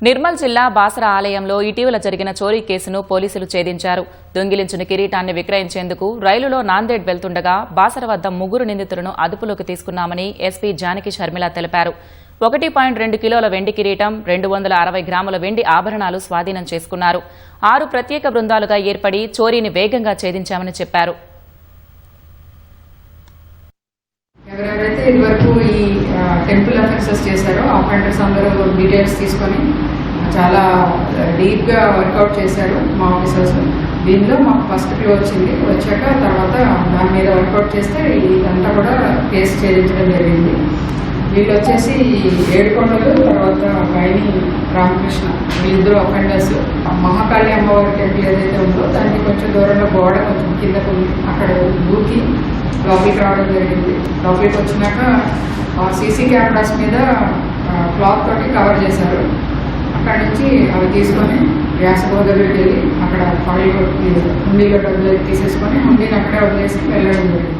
నిర్మల్ జిల్లా బాసర ఆలయంలో ఇటీవల జరిగిన చోరీ కేసును పోలీసులు ఛేదించారు. దొంగిలించిన కిరీటాన్ని విక్రయించేందుకు రైలులో నాందేడ్ వెళ్తుండగా బాసర వద్ద 3 నిందితులను అదుపులోకి తీసుకున్నామని ఎస్పీ జానకి షర్మిల తెలిపారు. 1.2 కిలోల వెండి కిరీటం, 260 గ్రాముల వెండి ఆభరణాలు స్వాధీనం చేసుకున్నారు. 6 ప్రత్యేక బృందాలుగా ఏర్పడి చోరీని వేగంగా ఛేదించామని చెప్పారు. ఎవరెవరైతే ఇదివరకు ఈ టెంపుల్ అఫెన్సెస్ చేశారో ఆఫెండర్స్ అందరూ డీటెయిల్స్ తీసుకొని చాలా డీప్గా వర్కౌట్ చేశారు మా ఆఫీసర్స్. దీనిలో మాకు ఫస్ట్ క్లూ వచ్చాక తర్వాత దాని మీద వర్కౌట్ చేస్తే ఇదంతా కూడా కేసు ఛేదించడం జరిగింది. వీళ్ళు వచ్చేసి ఏడుకొండలు, తర్వాత వైని రామకృష్ణ, వీళ్ళిద్దరు అఫెండర్స్. మహాకాళి అమ్మవారి టెంపుల్ ఏదైతే ఉందో దానికి కొంచెం దూరంలో గోడ కొంచెం కిందకు ఉంది, అక్కడ దూకి లోపలికి రావడం జరిగింది. లోపలికి వచ్చినాక సీసీ కెమెరాస్ మీద క్లాత్ తోటి కవర్ చేశారు. అక్కడి నుంచి అవి తీసుకొని వ్యాసగోడ దగ్గరికి వెళ్ళి అక్కడ హుండీలో డబ్బులు తీసేసుకొని హుండీని అక్కడే వదిలేసి వెళ్ళడం జరిగింది.